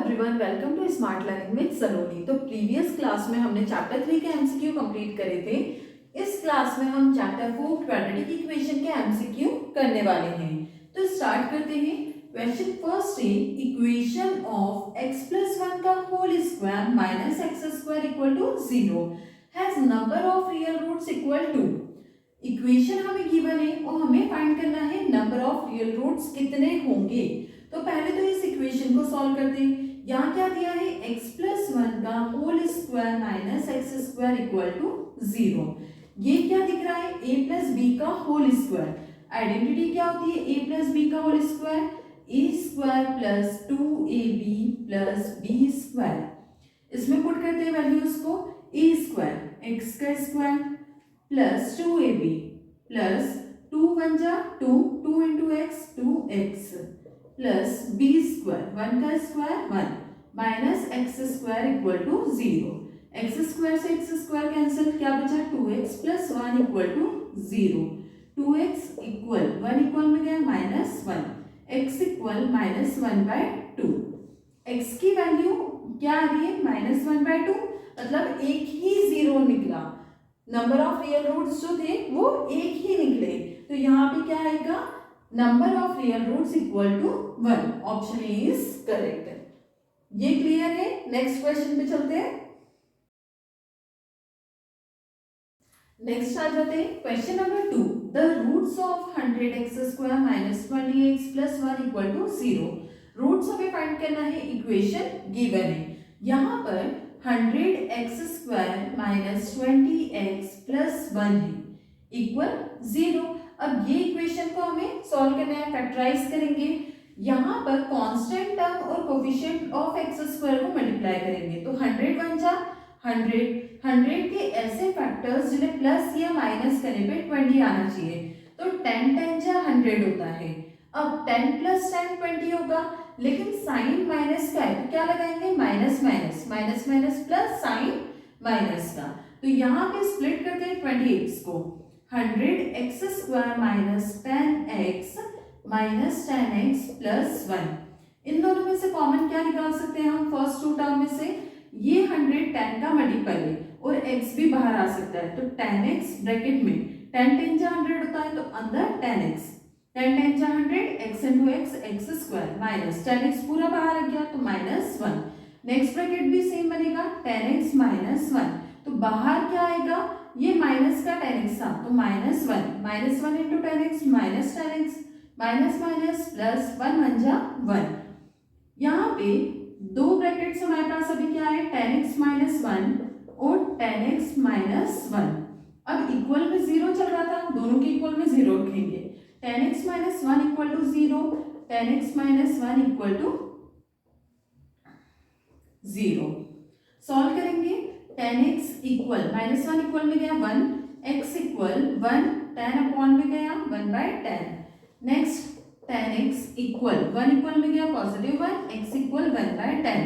Everyone, welcome to smart learning with Saloni. तो previous class में हमने चैप्टर 3 के एमसीक्यू कंप्लीट करे थे। इस क्लास में हम चैप्टर 4 क्वाड्रेटिक इक्वेशन के एमसीक्यू करने वाले हैं। तो स्टार्ट करते हैं। क्वेश्चन फर्स्ट है, इक्वेशन ऑफ x प्लस 1 का whole square minus x square equal to 0 has number of real roots equal to. Equation हमें गिवन है और हमें फाइंड करना है नंबर ऑफ रियल रूट्स कितने होंगे। तो पहले तो इस इक्वेशन को सॉल्व करते हैं। यहाँ क्या दिया है, x प्लस 1 का whole square minus x square equal to 0। ये क्या दिख रहा है, a प्लस बी का होल स्क्वायर। आइडेंटिटी क्या होती है, a प्लस बी का whole square, a square plus 2ab plus b square. इसमें पुट करते हैं वैल्यूज को, a स्क्वायर x का स्क्वायर प्लस 2ab प्लस 2 1 जा 2 2 into x 2x plus b square 1 का square 1 minus x square equal to 0। X square से x square cancel, क्या बचा 2x plus 1 equal to 0। 2x equal 1 equal में गया minus 1, x equal minus 1/2। x की value क्या आ रही है, माइनस 1/2, मतलब एक ही जीरो निकला। नंबर ऑफ रियल रूट्स जो थे वो एक ही निकले। तो यहाँ पे क्या आएगा, number of real roots equal to 1। Option A is correct. ये क्लियर है। नेक्स्ट क्वेश्चन पे चलते हैं। नेक्स्ट आ जाते हैं question number 2। The roots of 100x square minus 20x plus 1 equal to 0। Roots हमें फाइंड करना है, इक्वेशन गिवन है। यहाँ पर 100x square minus 20x plus 1 है इक्वल 0। अब ये इक्वेशन को हमें सॉल्व करना है, फैक्टराइज करेंगे। यहाँ पर कांस्टेंट टर्म और कोफिशिएंट ऑफ एक्स स्क्वायर को मल्टीप्लाई करेंगे। तो 100 1 जा 100 के ऐसे फैक्टर्स जिन्हें प्लस या माइनस करने पे 20 आना चाहिए। तो 10 10 जा 100 होता है। अब 10 प्लस 10 20 होगा, लेकिन साइन माइनस का है तो क्या लगाएंगे, minus minus minus minus plus sign minus का। तो यहाँ पे स्प्लिट करते हैं 20x को, 100x square minus 10x minus 10x plus 1। इन दोनों में से कॉमन क्या निकाल सकते हैं हम, फर्स्ट टू टर्म में से ये 100 10 का मल्टीपल है और x भी बाहर आ सकता है। तो 10x ब्रैकेट में 10 10 जा 100 होता है, तो अंदर 10x 10 10 जा 100 x into x square minus 10x पूरा बाहर आ गया तो माइनस 1। नेक्स्ट ब्रैकेट भी सेम बनेगा, 10x माइनस 1। तो बाहर क्या आएगा, ये माइनस का 10x था तो minus 1 into 10x minus 10x minus minus plus 1 1 जा 1। यहाँ पे दो ब्रैकेट्स हमारे पास अभी क्या है, 10x माइनस 1 और 10x माइनस 1। अब इक्वल में 0 चल रहा था, दोनों के इक्वल में 0 रखेंगे। 10x minus 1 equal to 0, 10x minus 1 equal to 0। Solve करेंगे। 10x इक्वल माइनस 1 इक्वल में गया 1, x इक्वल 1 10 अपॉन में गया 1/10। नेक्स्ट 10x इक्वल 1 इक्वल में गया पॉजिटिव 1, x इक्वल 1/10।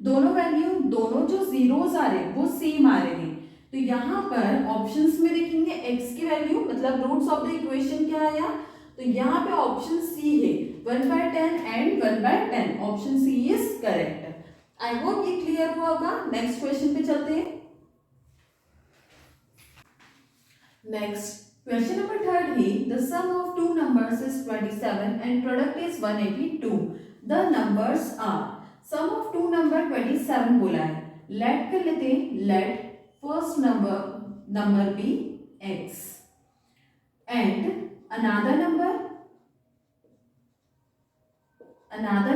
दोनों वैल्यू, दोनों जो जीरोस आ रहे हैं वो सेम आ रहे हैं। तो यहाँ पर ऑप्शंस में देखेंगे x की वैल्यू, मतलब रूट्स ऑफ द इक्वेशन क्या आया, तो यहाँ पे ऑप्शन सी है 1/10 and 1/10। Option C is correct. I hope ये क्लियर हुआ होगा। नेक्स्ट क्वेश्चन पे चलते हैं। नेक्स्ट क्वेश्चन नंबर 3 है, the sum of two numbers is 27 and product is 182। The numbers are, sum of two number 27 बोला है। लेट कर लेते हैं, let first number be x and another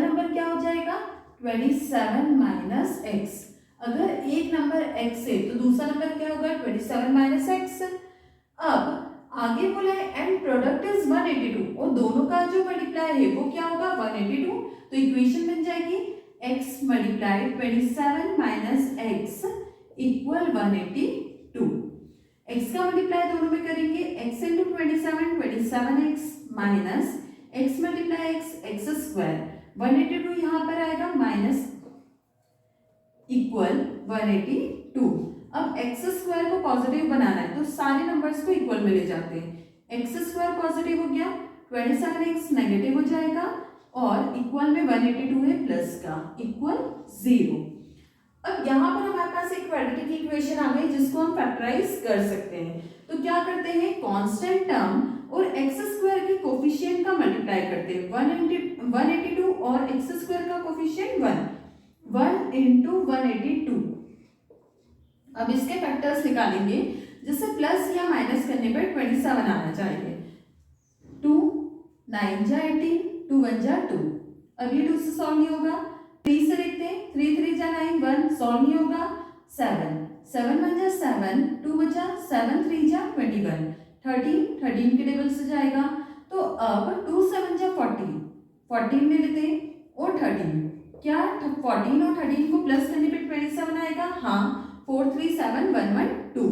number क्या हो जाएगा, 27 माइनस एक्स। अगर एक नंबर x है तो दूसरा नंबर क्या होगा, 27 माइनस एक्स। अब आगे बोला है एंड प्रोडक्ट इज 182 और दोनों का जो मल्टीप्लाई है वो क्या होगा, 182। तो इक्वेशन बन जाएगी x multiply 27 minus x equal 182। x का मल्टीप्लाई दोनों में करेंगे, x into 27 minus x multiply x square 182 यहाँ पर आएगा माइनस इक्वल 182। अब एक्स स्क्वायर को पॉजिटिव बनाना है तो सारे नंबर्स को इक्वल में ले जाते हैं। एक्स स्क्वायर पॉजिटिव हो गया, 27x नेगेटिव हो जाएगा, और इक्वल में 182 है प्लस का इक्वल 0। अब यहाँ पर हमारे पास एक क्वाड्रेटिक इक्वेशन आ गई जिसको हम फैक्टराइज कर सकते हैं। तो क्या करते हैं, कांस्टेंट टर्म और एक्स स्क्वायर के कोफिशिएंट का मल्टीप्लाई करते हैं। 182 और एक्स स्क्वायर का कोफिशिएंट 1 इंटू 182। अब इसके फैक्टर्स निकालेंगे, जिससे प्लस या माइनस करने पर 27 आना चाहिए। 2 9 जा 18, 2 1 जा 2। अब ये 2 से सॉल्व नहीं होगा, 3 से देखते हैं, 3 3 जा 9, 1 सॉल्व नहीं होगा। 7 7 1 जा 7, 2 बचा, 7 3 जा 21, 13 के टेबल से जाएगा। तो अब 2 7 जा 14, 14 ले लेते हैं और 13, क्या 14 और 13 को प्लस करने पे 27 आएगा? हाँ, 4 3 7 1 1 2।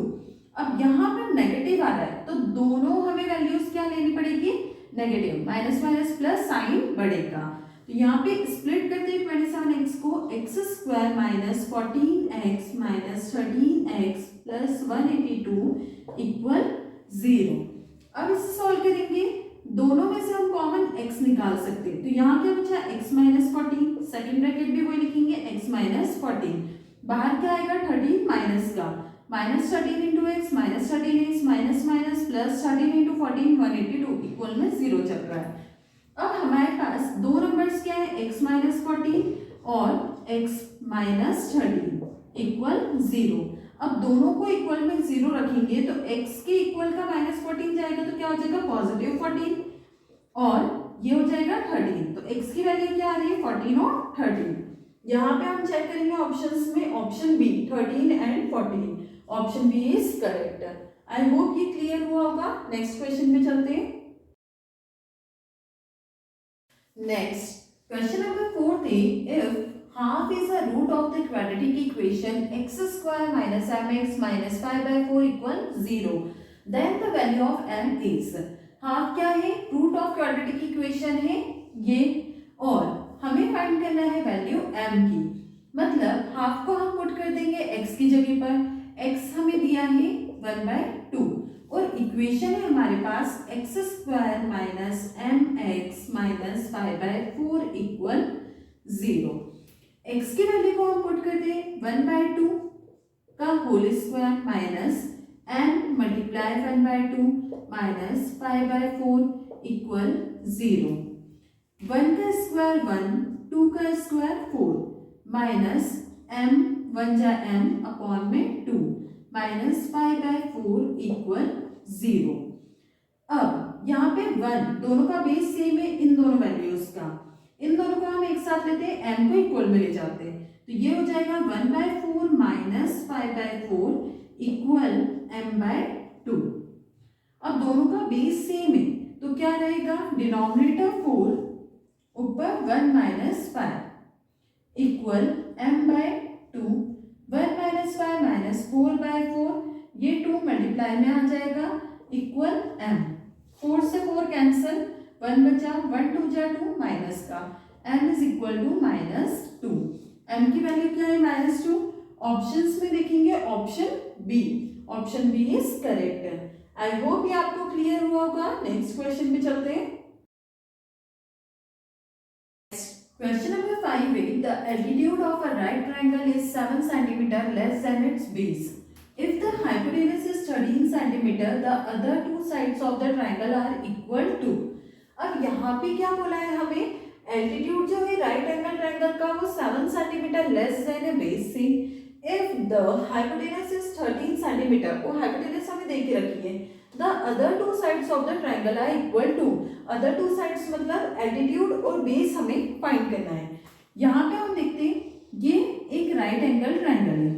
अब यहाँ पर नेगेटिव आ रहा है तो दोनों हमें वैल्यूज क्या लेनी पड़ेगी, negative, minus minus plus sign बढ़ेगा। तो यहाँ पे स्प्लिट करते हैं 27x को, x square minus 14x minus 13x plus 182 equal 0। अब इसे सॉल्व करेंगे, दोनों में से हम कॉमन x निकाल सकते हैं। तो यहाँ क्या बचा, x माइनस 14, सेकेंड ब्रैकेट भी वही लिखेंगे, x माइनस 14, बाहर क्या आएगा 13 माइनस का, minus 13 into x minus 13x minus minus plus 13 into 14 182 equal में 0 चल रहा है। अब हमारे पास दो नंबर्स क्या है, x माइनस 14 और x माइनस 13 इक्वल 0। अब दोनों को इक्वल में 0 रखेंगे तो x के इक्वल का माइनस 14 जाएगा तो क्या हो जाएगा, पॉजिटिव 14 और ये हो जाएगा 13। तो x की वैल्यू क्या आ रही है, 14 और 13। यहाँ पे हम चेक करेंगे ऑप्शंस में, option B 13 and 14, option B is correct. I hope ये क्लियर हुआ होगा। नेक्स्ट क्वेश्चन पे चलते हैं। नेक्स्ट क्वेश्चन नंबर 4 थे, if half is a root of the quadratic equation x square minus mx minus 5/4 equal 0, then the value of m is। half क्या है, root of quadratic equation है ये, और हमें फाइंड करना है वैल्यू m की। मतलब हाफ को हम पुट कर देंगे x की जगह पर, x हमें दिया है 1/2 और इक्वेशन है हमारे पास x square minus m x minus 5/4 equal 0। x की वैल्यू को हम पुट कर दें 1/2 का whole square minus m multiply 1/2 minus 5/4 equal 0। 1 का स्क्वायर 1, 2 का स्क्वायर 4 माइनस m 1 जा m अपॉन में 2 माइनस 5/4 इक्वल 0। अब यहाँ पे 1 दोनों का बेस सेम है, इन दोनों वैल्यूज का, इन दोनों को हम एक साथ लेते हैं, m को इक्वल में ले जाते हैं तो ये हो जाएगा 1/4 माइनस 5/4 इक्वल m/2। अब दोनों का बेस सेम है तो क्या रहेगा, डिनोमिनेटर 4 ऊपर 1 minus 5 equal m/2, 1 minus 5 minus 4/4, ये 2 मल्टीप्लाई में आ जाएगा इक्वल m। 4 से 4 कैंसिल, 1 बचा, 1 2 जा 2 माइनस का, m is equal to -2। m की वैल्यू क्या है, -2। ऑप्शंस में देखेंगे option B, option B is correct. I hope ये आपको क्लियर हुआ होगा। नेक्स्ट क्वेश्चन पे चलते हैं। Question number 5 is, the altitude of a right triangle is 7 cm less than its base. If the hypotenuse is 13 cm, the other two sides of the triangle are equal to। अब यहाँ पे क्या बोला है हमें, एल्टीट्यूड जो है right angle triangle का वो 7 cm लेस देन है बेस से। If the hypotenuse is 13 cm, वो हाइपोटेनस हमें दे के रखी है, the other two sides of the triangle are equal to. Other two sides मतलब एल्टीट्यूड और बेस हमें फाइंड करना है। यहाँ पे हम देखते हैं ये एक राइट एंगल ट्रायंगल है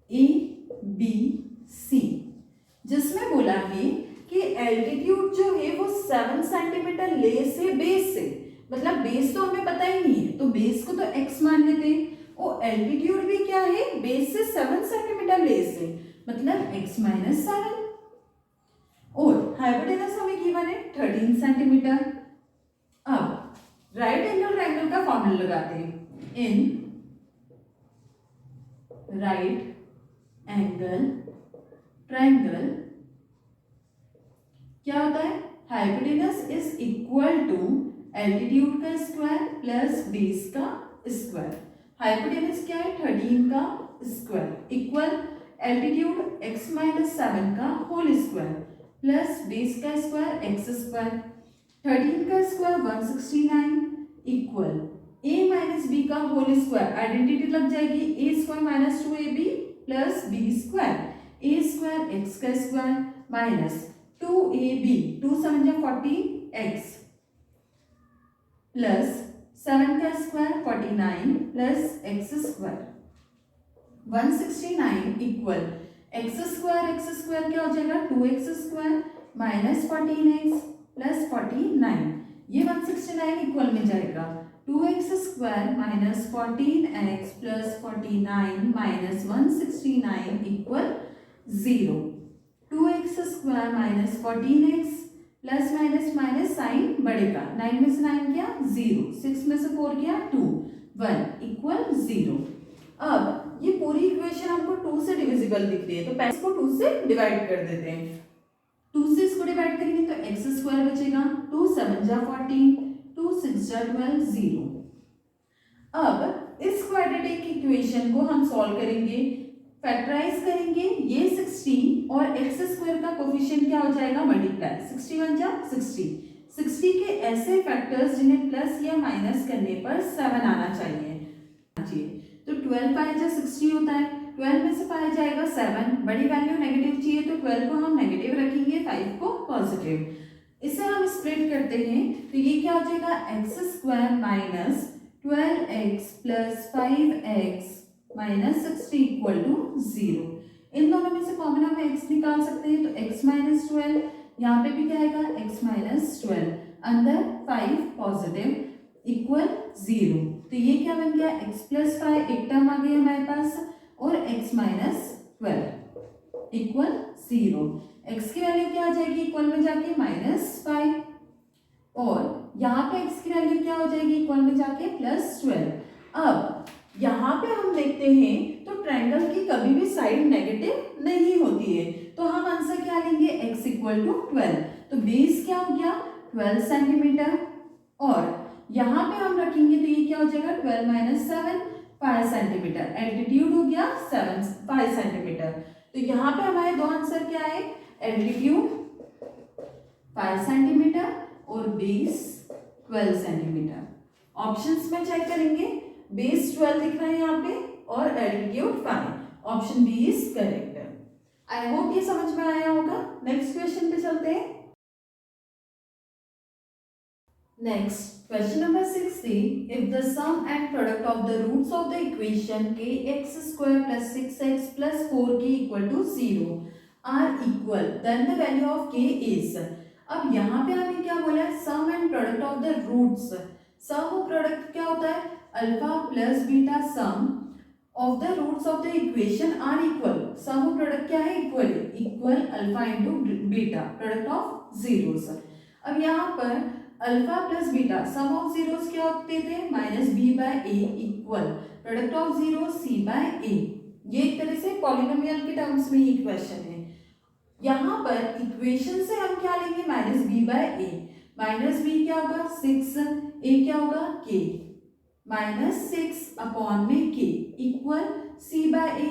ABC, जिसमें बोला है कि एल्टीट्यूड जो है वो 7 सेंटीमीटर लेस है बेस से, मतलब बेस तो हमें पता ही नहीं है तो बेस को तो x मान लेते हैं, और एल्टीट्यूड भी क्या है, बेस से 7 सेंटीमीटर लेस है, मतलब x माइनस 7, और हाइपोटेनस हमें गिवन है 13 सेंटीमीटर। अब राइट एंगल ट्रायंगल का फॉर्मूला लगाते हैं, इन राइट एंगल ट्रायंगल क्या होता है, hypotenuse is equal to altitude का स्क्वायर प्लस बेस का स्क्वायर, हाइपोटेनस क्या है 13 का square equal altitude x minus 7 का होल स्क्वायर प्लस बेस का स्क्वायर एक्स स्क्वायर, 13 का square 169 equal a minus b का होल स्क्वायर, आइडेंटिटी लग जाएगी a square minus 2ab plus b square, a square x का square minus 2ab 2 7 14x plus 7 का square 49 plus x square, 169 equal x square क्या हो जाएगा 2x square minus 14x plus 49, ये 169 equal में जाएगा 2x square minus 14x plus 49 minus 169 equal 0, 2x square minus 14x plus minus minus sign बढ़ेगा, 9 में से 9 क्या 0, 6 में से 4 क्या 2, 1 इक्वल 0। अब ये पूरी इक्वेशन हमको 2 से डिविजिबल दिख रही है तो पहले इसको 2 से डिवाइड कर देते हैं, 2 से इसको डिवाइड करेंगे तो एक्स स्क्वायर बचेगा, 2 7 जा 14, 2 6 जा 12 0। अब इस क्वाड्रेटिक इक्वेशन को हम सॉल्व करेंगे, फैक्टराइज करेंगे, ये 60 और एक्स स्क्वायर का कोफिशिएंट क्या हो जाएगा मल्टीप्लाई, 61 जा 60 के ऐसे फैक्टर्स जिन्हें प्लस या माइनस करने पर 7 आना चाहिए, तो 12 पाया जा 60 होता है, 12 में से पाया जाएगा 7, बड़ी वैल्यू नेगेटिव चाहिए तो 12 को हम नेगेटिव रखेंगे, 5 को पॉजिटिव, इसे हम स्प्लिट करते हैं तो ये क्या हो जाएगा x square minus 12x plus 5x minus 60 equal to 0। इन दोनों में से कॉमन हम x निकाल सकते हैं तो x माइनस 12, यहाँ पे भी क्या आएगा x माइनस 12, अंदर 5 पॉजिटिव इक्वल 0, तो ये क्या बन गया x प्लस 5 एक टर्म आ गई हमारे पास और x माइनस 12 इक्वल 0, x की वैल्यू क्या आ जाएगी इक्वल में जाके -5 और यहाँ पे x की वैल्यू क्या हो जाएगी इक्वल में जाके +12। अब यहाँ पे हम देखते हैं तो ट्रायंगल की कभी भी साइड नेगेटिव नहीं होती है, तो हम आंसर क्या लेंगे x इक्वल टू 12, तो बेस क्या हो गया 12 सेंटीमीटर और यहाँ पे हम रखेंगे तो ये क्या हो जाएगा 12 माइनस 7 5 सेंटीमीटर, एल्टीट्यूड हो गया 5 सेंटीमीटर, तो यहाँ पे हमारे दो आंसर क्या है एल्टीट्यूड 5 सेंटीमीटर और बेस 12 सेंटीमीटर। ऑप्शंस में चेक करेंगे, बेस 12 दिख रहा है यहाँ पे और altitude 5, option B is correct. I hope ये समझ में आया होगा। नेक्स्ट क्वेश्चन पे चलते हैं। Next question number 60, if the sum and product of the roots of the equation kx square plus 6x plus 4k equal to 0 are equal then the value of k is. अब यहाँ पे हमें क्या बोला है sum and product of the roots, sum और product क्या होता है alpha plus beta, sum of the roots of the equation are equal, sum और प्रोडक्ट क्या है equal alpha into beta product of zeros. अब यहाँ पर alpha plus beta sum of zeros क्या होते थे -b/a equal product of zero c/a, ये एक तरह से पॉलिनोमियल के टर्म्स में ही इक्वेशन है। यहाँ पर इक्वेशन से हम क्या लेंगे -b/a, -b क्या होगा 6, a क्या होगा k, -6 अपॉन में k equal c/a,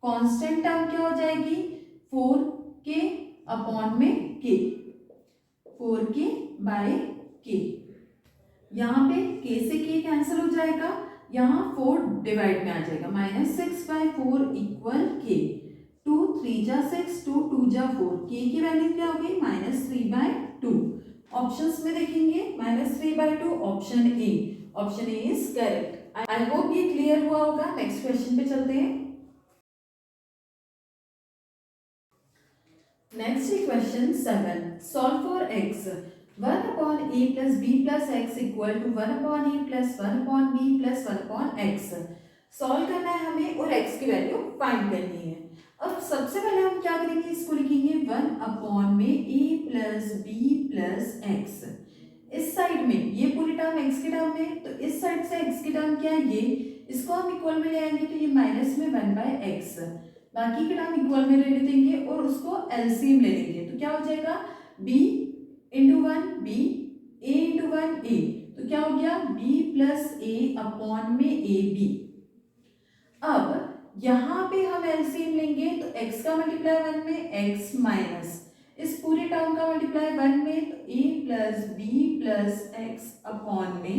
constant term क्या हो जाएगी 4k अपॉन में k, 4k/k, यहाँ पे k से k कैंसिल हो जाएगा, यहाँ 4 डिवाइड में आ जाएगा, -6/4 इक्वल k, 2 3 जा 6, 2 2 जा 4, k की वैल्यू क्या हो गई -3/2। ऑप्शंस में देखेंगे -3/2, option A, option A is correct. I hope ये क्लियर हुआ होगा। नेक्स्ट क्वेश्चन पे चलते हैं। Next question 7, solve for x 1/a plus b plus x equal to 1/a plus 1/b plus 1/x। Solve करना है हमें और x की वैल्यू फाइंड करनी है। अब सबसे पहले हम क्या करेंगे, इसको लिखेंगे 1/a plus b plus x। इस साइड में ये पूरी टर्म x की टर्म में, तो इस साइड से x की टर्म क्या है ये, इसको हम इक्वल में ले आएंगे तो ये माइनस में 1/x, बाकी के टर्म इक्वल में ले देंगे और उसको एलसीएम ले लेंगे तो क्या हो जाएगा b into 1 b a into 1 a, तो क्या हो गया b प्लस a अपॉन में a b। अब यहाँ पे हम एलसीएम लेंगे तो x का मल्टीप्लाई 1 में x माइनस इस पूरे टर्म का मल्टीप्लाई 1 में तो a plus b plus x upon में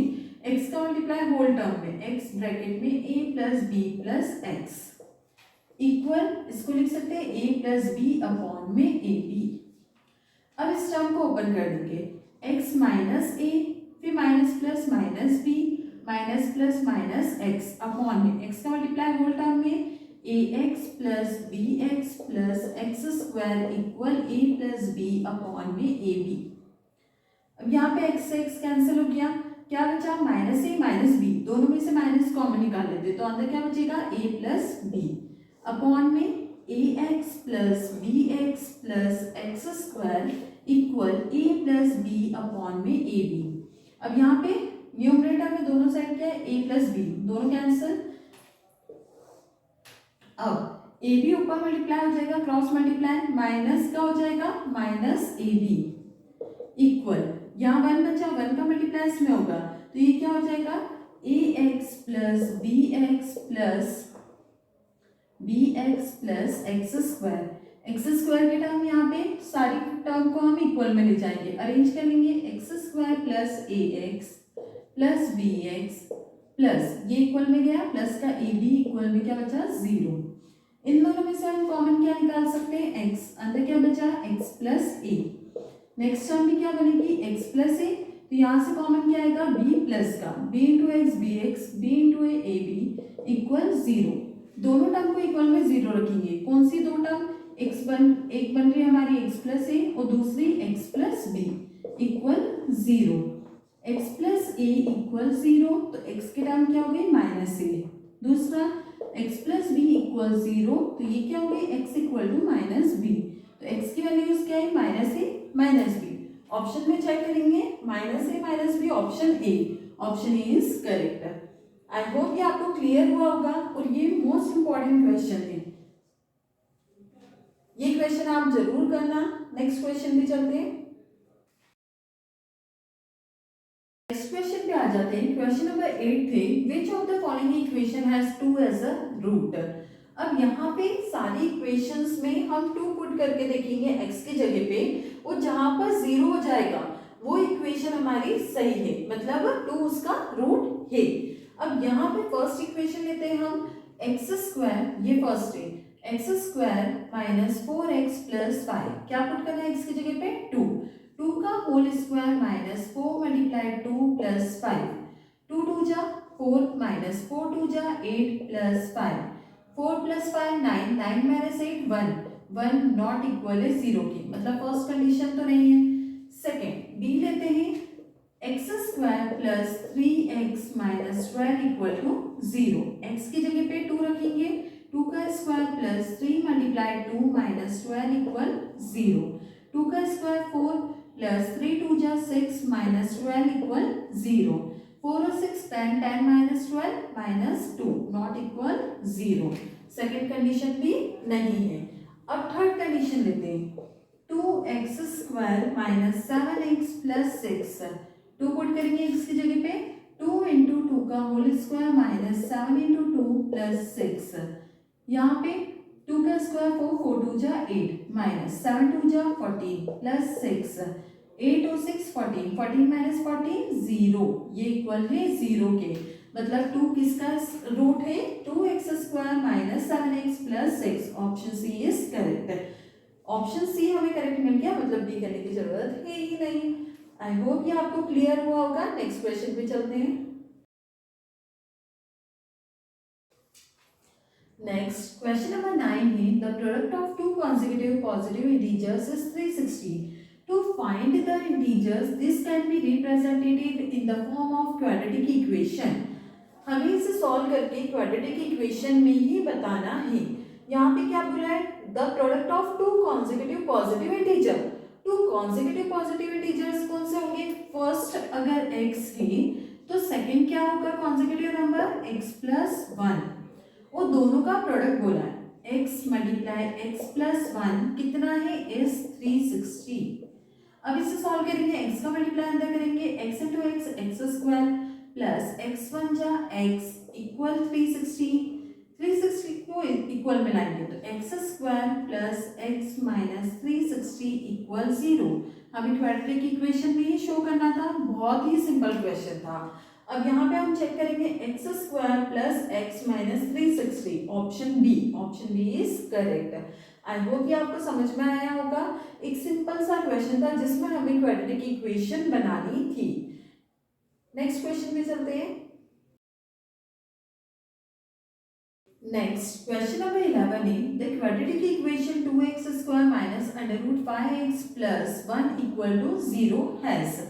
x का मल्टीप्लाई होल टर्म में x ब्रैकेट में a plus b plus x equal, इसको लिख सकते हैं a प्लस बी अपॉन में ए बी। अब इस टर्म को ओपन कर देंगे, x माइनस ए फिर minus plus minus b minus plus minus x upon में x का मल्टीप्लाई होल टर्म में a x plus b x plus x square equal a plus b upon में a B. अब यहाँ पे x से x cancel हो गया, क्या बचा माइनस ए माइनस बी, दोनों में से माइनस कॉमन निकाल लेते तो अंदर क्या बचेगा a प्लस बी अपॉन में a x plus b x plus x square equal a plus b upon में ए बी। अब यहाँ पे न्यूमरेटर में दोनों साइड क्या है a प्लस बी, दोनों कैंसिल। अब ए बी ऊपर मल्टीप्लाई हो जाएगा क्रॉस मल्टीप्लाई, माइनस का हो जाएगा माइनस ए बी इक्वल, यहाँ 1 बचा 1 का मल्टीप्लाई इसमें होगा तो ये क्या हो जाएगा a x plus b x plus x square के टर्म यहाँ पे सारी टर्म को हम इक्वल में ले जाएंगे, अरेंज कर लेंगे x square plus a x plus b x plus ये इक्वल में गया प्लस का ए बी इक्वल में क्या बचा 0। इन दोनों में से हम कॉमन क्या निकाल सकते हैं x, अंदर क्या बचा x प्लस ए। नेक्स्ट टर्म भी क्या बनेगी x प्लस ए, तो यहाँ से कॉमन क्या आएगा b प्लस का b into x b x b into A B equal 0। दोनों टर्म को इक्वल में 0 रखेंगे, कौन सी दो टर्म, एक बन रही है हमारी x प्लस ए और दूसरी x plus b equal 0। x plus a equal 0 तो x के टर्म क्या हो गई माइनस ए, दूसरा x प्लस बी इक्वल 0 तो ये क्या हो गई x equal to minus b, तो x की वैल्यूज क्या है minus A minus B. Option में चेक करेंगे minus A minus B, option A is correct. I hope ये आपको क्लियर हुआ होगा और ये मोस्ट इंपॉर्टेंट क्वेश्चन है, ये क्वेश्चन आप जरूर करना। नेक्स्ट क्वेश्चन भी चलते हैं, नेक्स्ट क्वेश्चन पे आ जाते हैं। क्वेश्चन नंबर 8 थे which of the following equation has 2 as a root. अब यहाँ पे सारी इक्वेशंस में हम 2 पुट करके देखेंगे x की जगह पे, और जहां पर 0 हो जाएगा वो इक्वेशन हमारी सही है, मतलब 2 उसका रूट है। अब यहाँ पे फर्स्ट इक्वेशन लेते हैं हम एक्स स्क्वायर, ये फर्स्ट है x square minus 4x plus 5, क्या पुट करना है x की जगह पे 2 का whole square minus 4 multiply 2 plus 5, 2 2 जा 4 माइनस 4 2 जा 8 plus 5, 4 plus 5 9, 9 minus 8 1 not equal है 0 की, मतलब फर्स्ट कंडीशन तो नहीं है। सेकेंड बी लेते हैं x square plus 3x minus 12 equal to 0, x की जगह पे 2 रखेंगे, 2 का square plus 3 multiply 2 minus 12 equal 0, 2 का स्क्वायर 4 प्लस 3 2 जा 6 माइनस 12 इक्वल 0, 4 और 6 10 10 minus 12 minus 2 not equal 0। Second condition भी नहीं है। अब थर्ड कंडीशन लेते हैं 2x square minus 7x plus 6, 2 put करेंगे x की जगह पे, 2 इंटू 2 का whole square minus 7 into 2 plus 6, यहाँ पे 2 का स्क्वायर 4 4 2 जा 8 माइनस 7 2 जा 14 प्लस 6, 8 और 6 14, 14 माइनस 14 0, ये इक्वल है 0 के, मतलब 2 किसका रूट है 2x square minus 7x plus 6, option C is correct. Option C हमें करेक्ट मिल गया, मतलब बी करने की जरूरत है ही नहीं। आई होप ये आपको क्लियर हुआ होगा। नेक्स्ट क्वेश्चन पे चलते हैं। नेक्स्ट क्वेश्चन नंबर 9 है the product of 2 consecutive positive integers is 360. To find the integers, this can be represented in the form of quadratic equation. हमें इसे सॉल्व करके क्वाड्रेटिक इक्वेशन में ही बताना है। यहाँ पे क्या बोला है the product of 2 consecutive positive integer, 2 consecutive positive integers कौन से होंगे, फर्स्ट अगर x है तो सेकंड क्या होगा consecutive नंबर x प्लस 1, और दोनों का प्रोडक्ट बोला है x मल्टीप्लाई x प्लस 1 कितना है is 360। अब इसे सॉल्व करेंगे, x का मल्टीप्लाई अंदर करेंगे, x into x x square plus x one जा एक्स इक्वल 360 को इक्वल मिलाएंगे तो x square plus x minus 360 equal 0। हमें क्वाड्रेटिक इक्वेशन में ही शो करना था, बहुत ही सिंपल क्वेश्चन था। अब यहाँ पे हम चेक करेंगे x square plus x minus 360, option B is correct. I hope ये आपको समझ में आया होगा। एक सिंपल सा क्वेश्चन था जिसमें हमें क्वाड्रेटिक इक्वेशन बनानी थी। नेक्स्ट क्वेश्चन में चलते हैं। Next question number 11 is the quadratic equation 2x square minus under root 5x plus 1 equal to 0 has।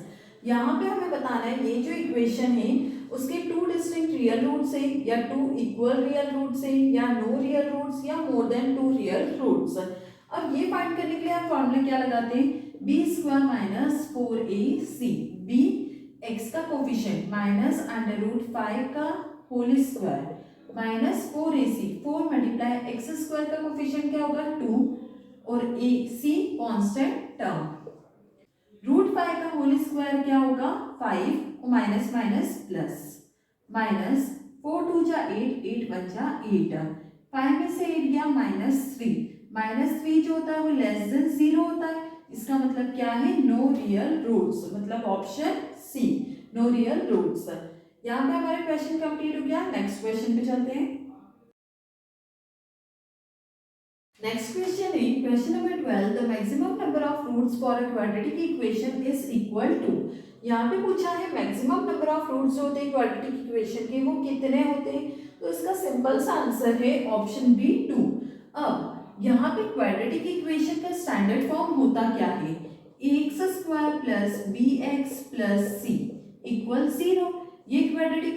यहाँ पे हमें बताना है ये जो इक्वेशन है उसके टू डिस्टिंक्ट रियल रूट्स है या टू इक्वल रियल रूट्स है या नो रियल रूट्स या more than two real roots. अब ये फाइंड करने के लिए आप फॉर्मूला क्या लगाते हैं, b square minus 4ac, b x का कोफिशिएंट माइनस अंडर रूट 5 का whole square minus 4ac, 4 multiply x square का कोफिशिएंट क्या होगा 2 और ac कांस्टेंट टर्म, रूट 5 का होल स्क्वायर क्या होगा 5 और माइनस माइनस प्लस माइनस 4 2 जा 8 8 1 जा 8, 5 में से 8 गया माइनस 3 जो होता है वो लेस देन 0 होता है, इसका मतलब क्या है नो रियल रूट्स, मतलब option C no real roots. यहाँ पे हमारे क्वेश्चन कंप्लीट हो गया। नेक्स्ट क्वेश्चन पे चलते हैं। नेक्स्ट क्वेश्चन है question number 12, the maximum number of roots for a quadratic equation is equal to. यहाँ पे पूछा है मैक्सिमम नंबर ऑफ रूट्स जो होते हैं क्वाड्रेटिक इक्वेशन के वो कितने होते हैं, तो इसका सिंपल सा आंसर है ऑप्शन बी 2। अब यहाँ पे क्वाड्रेटिक इक्वेशन का स्टैंडर्ड फॉर्म होता क्या है, x square plus b x plus c equal 0, ये क्वाड्रेटिक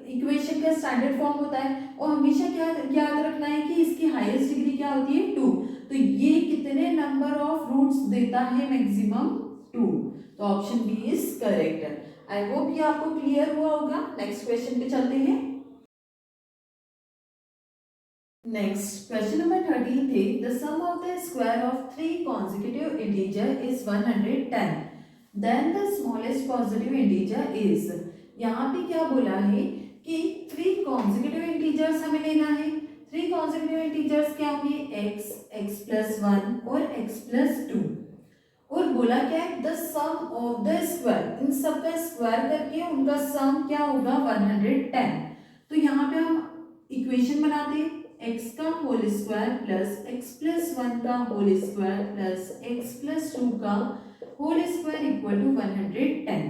इक्वेशन का स्टैंडर्ड फॉर्म होता है। और हमेशा क्या याद रखना है कि इसकी हाईएस्ट डिग्री क्या होती है 2, तो ये कितने नंबर ऑफ रूट्स देता है मैक्सिमम 2, तो option B is correct. I hope ये आपको क्लियर हुआ होगा। नेक्स्ट क्वेश्चन पे चलते हैं। नेक्स्ट क्वेश्चन नंबर 13 थे, the sum of the square of 3 consecutive integer is 110, then the smallest positive integer is. यहाँ पे क्या बोला है कि 3 consecutive integers हमें लेना है। 3 consecutive integers क्या होंगे x, x plus 1 और x plus 2, और बोला क्या है the sum of the square, इन सब का स्क्वायर करके उनका सम क्या होगा 110। तो यहाँ पे हम इक्वेशन बनाते हैं x का whole square plus x plus 1 का whole square plus x plus 2 का whole square equal to 110।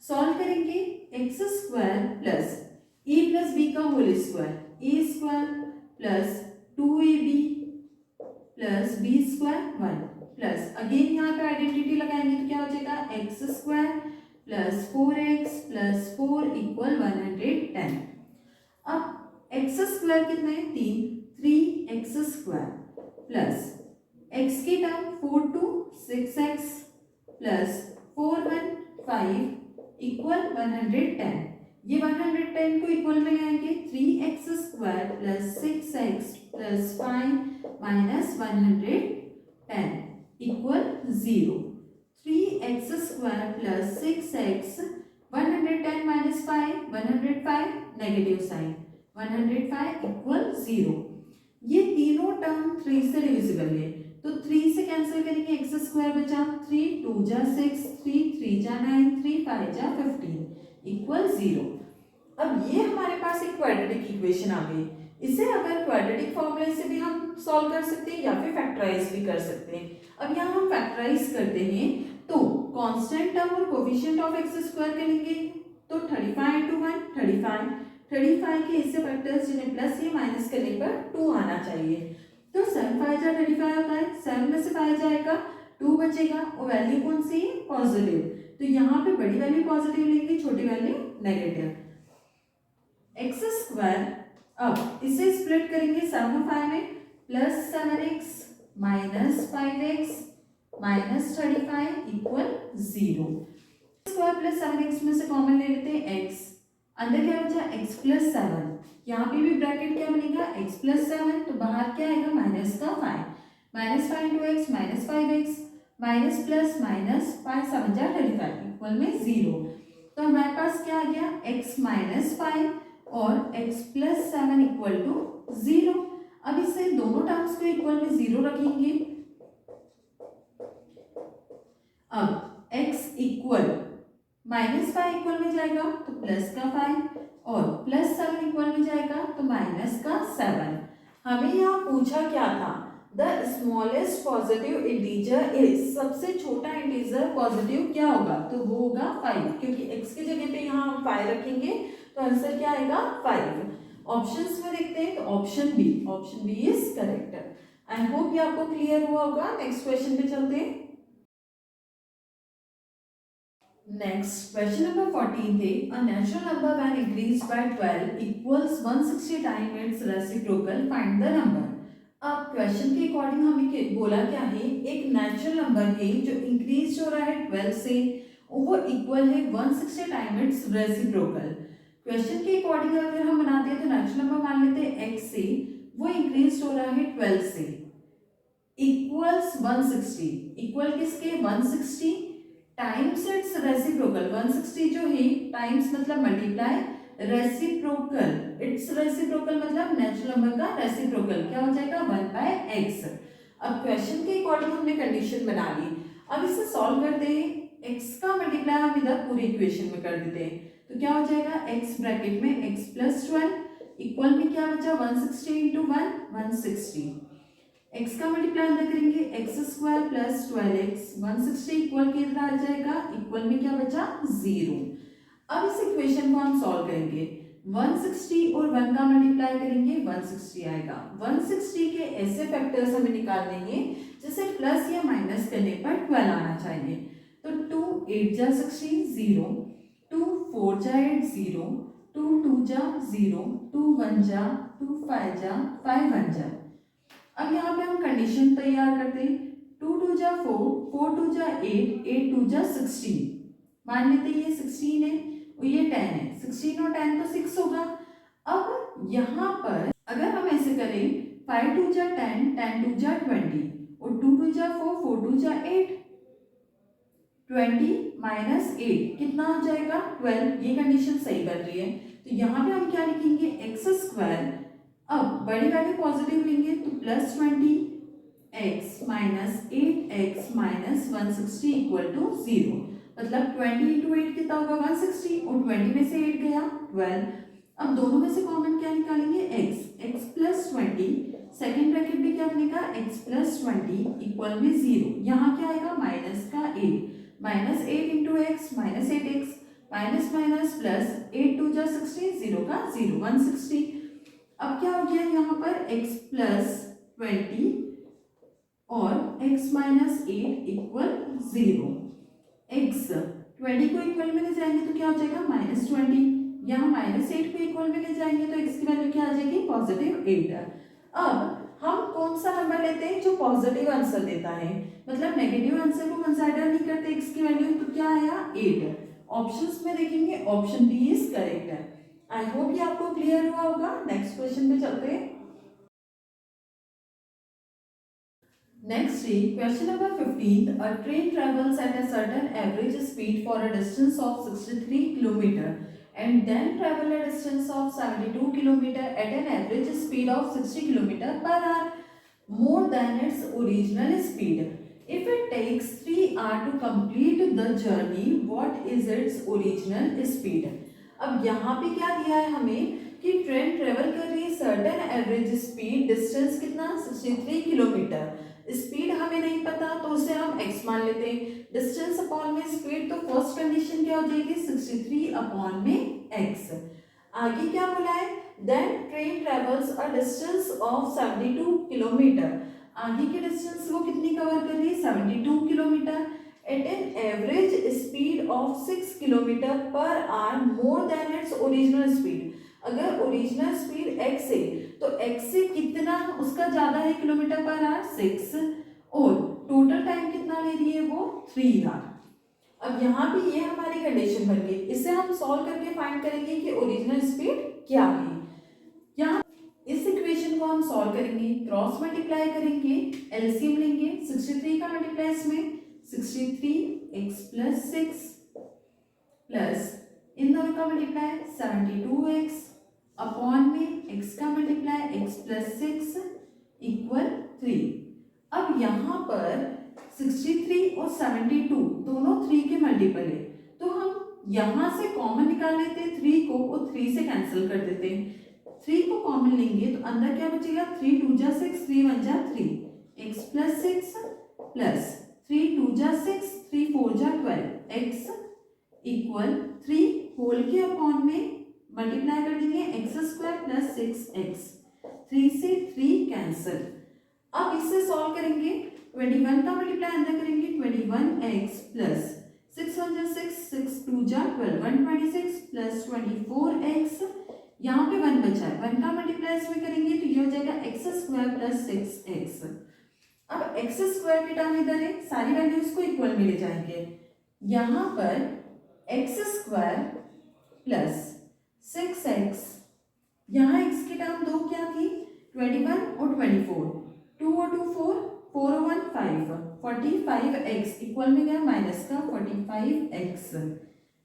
Solve करेंगे x square plus a plus b का whole square, a square plus 2ab plus b square 1 plus again यहाँ पे identity लगाएंगे तो क्या हो जाएगा x square plus 4x plus 4 equal 110। अब एक्स स्क्वायर कितना है 3x स्क्वायर प्लस x की टर्म 4 2 6x प्लस 4 1 5 इक्वल 110। ये 110 को इक्वल में आएंगे 3x square plus 6x plus 5 minus 110 equal 0। 3x square plus 6x 110 minus 5 105 negative sign 105 equal 0। ये तीनों टर्म 3 से डिविजिबल है तो 3 से कैंसिल करेंगे एक्स स्क्वायर बचा 3 2 जा 6 3 3 जा 9 3 5 जा 15 इक्वल 0। अब ये हमारे पास एक क्वाड्रेटिक इक्वेशन आ गई। इसे अगर क्वाड्रेटिक फॉर्मूले से भी हम सॉल्व कर सकते हैं या फिर फैक्टराइज भी कर सकते हैं। अब यहाँ हम फैक्टराइज करते हैं तो कांस्टेंट टर्म और कोफिशिएंट ऑफ एक्स स्क्वायर करेंगे तो 35 into 1 35 के इससे फैक्टर्स जिन्हें प्लस या माइनस करने पर 2 आना चाहिए। तो 7 5 जा 35 होता है, 7 में से 5 जाएगा 2 बचेगा और वैल्यू कौन सी है पॉजिटिव, तो यहाँ पे बड़ी वैल्यू पॉजिटिव लेंगे छोटी वैल्यू नेगेटिव। एक्स स्क्वायर अब इसे स्प्लिट करेंगे 7 और 5 में plus 7x minus 5x minus 35 equal 0। Square plus 7x में से कॉमन ले लेते हैं x, अंदर क्या बचा x प्लस 7, यहाँ पे भी ब्रैकेट क्या बनेगा x प्लस 7 तो बाहर क्या आएगा माइनस का 5 minus 5 into x minus 5x minus plus minus 5 7 जा 35 इक्वल में 0। तो हमारे पास क्या आ गया x माइनस 5 और x प्लस 7 इक्वल टू 0। अब इससे दोनों टर्म्स को इक्वल में 0 रखेंगे। अब x इक्वल माइनस 5 इक्वल में जाएगा तो प्लस का 5 और प्लस 7 इक्वल में जाएगा तो माइनस का 7। हमें यहाँ पूछा क्या था, the smallest positive integer is, सबसे छोटा इंटीजर पॉजिटिव क्या होगा, तो वो होगा 5, क्योंकि x की जगह पे यहाँ हम 5 रखेंगे तो आंसर क्या आएगा 5। ऑप्शंस में देखते हैं तो option B is correct. I hope ये आपको क्लियर हुआ होगा। नेक्स्ट क्वेश्चन पे चलते हैं। नेक्स्ट क्वेश्चन नंबर 14 थे, a natural number when increased by 12 equals 160 time it's reciprocal, find the number. अब क्वेश्चन के अकॉर्डिंग हमें बोला क्या है, एक नेचुरल नंबर है जो इंक्रीज हो रहा है 12 से, वो इक्वल है 160 टाइम इट्स रेसिप्रोकल। क्वेश्चन के अकॉर्डिंग अगर हम बनाते हैं तो नेचुरल नंबर मान लेते हैं x से, वो इंक्रीज हो रहा है 12 से, इक्वल्स 160, इक्वल किसके 160 टाइम्स इट्स रेसिप्रोकल। 160 जो है टाइम्स मतलब मल्टीप्लाई, रेसिप्रोकल इट्स रेसिप्रोकल मतलब नेचुरल नंबर का रेसिप्रोकल क्या हो जाएगा 1/x। अब क्वेश्चन के अकॉर्डिंग हमने कंडीशन बना ली। अब इसे सॉल्व करते हैं, x का मल्टीप्लाई हम इधर पूरी इक्वेशन में कर देते हैं तो क्या हो जाएगा x ब्रैकेट में x प्लस 12 इक्वल में क्या बचा 160 इंटू 1 160। x का मल्टीप्लाई अंदर करेंगे x square plus 12x 160 equal के इधर आ जाएगा, इक्वल में क्या बचा 0। अब इस इक्वेशन को हम सॉल्व करेंगे, 160 और 1 का मल्टीप्लाई करेंगे 160 आएगा। 160 के ऐसे फैक्टर्स हमें निकालने हैं जैसे प्लस या माइनस करने पर 12 आना चाहिए। तो 2 8 जा 60 0, 2 4 जा 8 0, 2 2 जा 0, 2 1 जा 2 5 जा 5 1 जा। अब यहाँ पे हम कंडीशन तैयार करते हैं, 2 2 जा 4, 4 2 जा 8, 8 2 जा 16। मान लेते हैं ये 16 है और ये 10 है, 16 और 10 तो 6 होगा। अब यहाँ पर अगर हम ऐसे करें 5 2 जा 10, 10 2 जा 20 और 2 2 जा 4, 4 2 जा 8, 20 माइनस 8 कितना हो जाएगा 12। ये कंडीशन सही बन रही है। तो यहाँ पे हम क्या लिखेंगे एक्स स्क्वायर, अब बड़ी वैल्यू पॉजिटिव लेंगे तो plus 20x minus 8x minus 160 equal to 0। मतलब 20 इंटू 8 कितना होगा 160 और 20 में से 8 गया 12। अब दोनों में से कॉमन क्या निकालेंगे x प्लस 20, सेकेंड ब्रैकेट में क्या बनेगा x प्लस 20 इक्वल में 0। यहाँ क्या आएगा माइनस का 8, minus 8 into x minus 8x minus minus plus 8 2 जा 60 0 का 0 160। अब क्या हो गया यहाँ पर x प्लस 20 और x माइनस 8 इक्वल 0। x 20 को इक्वल में ले जाएंगे तो क्या हो जाएगा माइनस 20, यहाँ माइनस 8 को इक्वल में ले जाएंगे तो x की वैल्यू क्या आ जाएगी पॉजिटिव 8। अब हम कौन सा नंबर लेते हैं जो पॉजिटिव आंसर देता है, मतलब नेगेटिव आंसर को कंसीडर नहीं करते x की वैल्यू, तो क्या आया 8। ऑप्शंस में देखेंगे ऑप्शन बी इज करेक्ट है। आई होप ये आपको क्लियर हुआ होगा। नेक्स्ट क्वेश्चन पे चलते हैं। नेक्स्ट है question number 15, a train travels at a certain average speed for a distance of 63 kilometre and then travel a distance of 72 kilometer at an average speed of 60 kilometer per hour, more than its original speed. If it takes 3 hours to complete the journey, what is its original speed? अब यहाँ पे क्या दिया है हमें कि train travel कर रही है सर्टेन एवरेज स्पीड, डिस्टेंस कितना 63 किलोमीटर, स्पीड हमें नहीं पता तो उसे हम x मान लेते हैं, डिस्टेंस अपॉन में स्पीड, तो फर्स्ट कंडीशन क्या हो जाएगी 63 अपॉन में x। आगे क्या बोला है, then train travels a distance of 72 kilometre, आगे की डिस्टेंस वो कितनी कवर कर रही है 72 kilometre at an average speed of 6 kilometre per hour more than its original speed. अगर ओरिजिनल स्पीड x है तो x से कितना उसका ज्यादा है किलोमीटर पर आवर 6, और टोटल टाइम कितना ले रही है वो 3 आवर। अब यहाँ पे ये हमारी कंडीशन बन गई, इसे हम सॉल्व करके फाइंड करेंगे कि ओरिजिनल स्पीड क्या है। यहाँ इस इक्वेशन को हम सॉल्व करेंगे, क्रॉस मल्टीप्लाई करेंगे, एलसीएम लेंगे, 63 का मल्टीप्लाई इसमें 63x प्लस 6 प्लस इन दोनों का मल्टीप्लाई 72x अपॉन में x का मल्टीप्लाई x प्लस 6 इक्वल 3। अब यहाँ पर 63 और 72 दोनों 3 के मल्टीपल है, तो हम यहाँ से कॉमन निकाल लेते हैं 3 को और 3 से कैंसिल कर देते हैं। 3 को कॉमन लेंगे तो अंदर क्या बचेगा, 3 2 जा 6, 3 1 जा 3, x प्लस 6 प्लस 3 2 जा 6, 3 4 जा 12, x इक्वल 3 होल के अपॉन में मल्टीप्लाई कर देंगे एक्स स्क्वायर प्लस 6x, 3 से 3 कैंसिल। अब इससे सॉल्व करेंगे, 21 का मल्टीप्लाई अंदर करेंगे 21x प्लस 6 1 जा 6, 6 2 जा 12, 126 प्लस 24x, यहाँ पे 1 बचा है, 1 का मल्टीप्लाई इसमें करेंगे तो ये हो जाएगा एक्स स्क्वायर प्लस 6x। अब एक्स स्क्वायर के टर्म इधर है, सारी वैल्यूज को इक्वल में ले जाएंगे, यहाँ पर एक्स स्क्वायर प्लस 6x, यहाँ x की टर्म दो क्या थी, 21 और 24, 2 और 2 4, 4 और 1 5, 45x इक्वल में गया माइनस का 45x,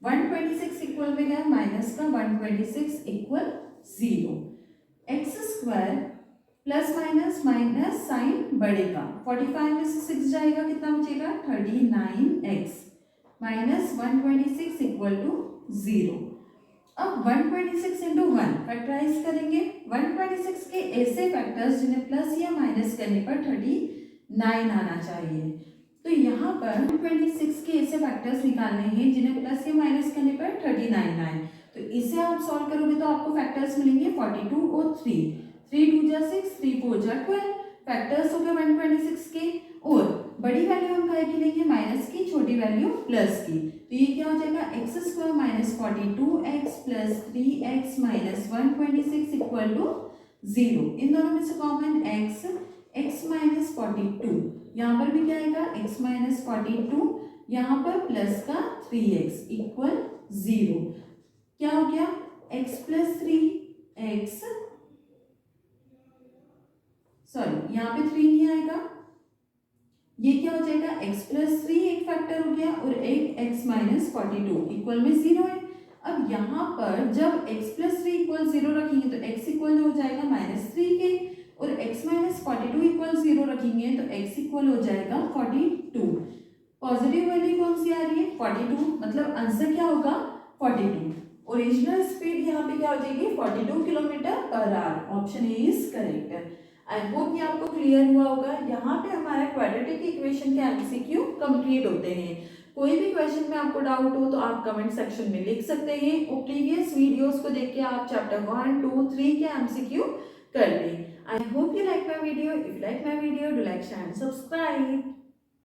126 इक्वल में गया माइनस का 126 equal 0। X square plus minus minus sign बढ़ेगा, 45 में से 6 जाएगा, कितना बचेगा 39x माइनस 126 इक्वल टू 0। अब 126 इंटू 1 फैक्टराइज करेंगे, 126 के ऐसे फैक्टर्स जिन्हें प्लस या माइनस करने पर 39 आना चाहिए, तो यहाँ पर 126 के ऐसे फैक्टर्स निकालने हैं जिन्हें प्लस या माइनस करने पर 39 आए, तो इसे आप सॉल्व करोगे तो आपको फैक्टर्स मिलेंगे 42 और 3, 3 2 जा 6, 3 4 जा 12, फैक्टर्स हो गए 126 के, और बड़ी वैल्यू हम काय की लेंगे माइनस की, छोटी वैल्यू प्लस की, तो ये क्या हो जाएगा x square minus 42x plus 3x minus 126 equal to 0। इन दोनों में से कॉमन x माइनस 42, यहाँ पर भी क्या आएगा x माइनस 42, यहाँ पर प्लस का 3x इक्वल 0। क्या हो गया x प्लस 3x, सॉरी यहाँ पे 3 नहीं आएगा, ये क्या हो जाएगा x प्लस 3 एक फैक्टर हो गया और एक x माइनस 42 इक्वल में 0 है। अब यहाँ पर जब x प्लस 3 इक्वल 0 रखेंगे तो x इक्वल हो जाएगा माइनस 3 के, और x माइनस 42 इक्वल 0 रखेंगे तो x इक्वल हो जाएगा 42। पॉजिटिव वैल्यू कौन सी आ रही है 42, मतलब आंसर क्या होगा 42। ओरिजिनल स्पीड यहाँ पे क्या हो जाएगी 42 kilometre per our, option A is correct. I hope ये आपको क्लियर हुआ होगा। यहाँ पे हमारा क्वाड्रेटिक इक्वेशन के एमसीक्यू कंप्लीट होते हैं। कोई भी क्वेश्चन में आपको डाउट हो तो आप कमेंट सेक्शन में लिख सकते हैं, और प्रीवियस वीडियोस को देख के आप चैप्टर 1 2 3 के एमसीक्यू कर लें। I hope you like my video. If you like my video, do like, share and subscribe.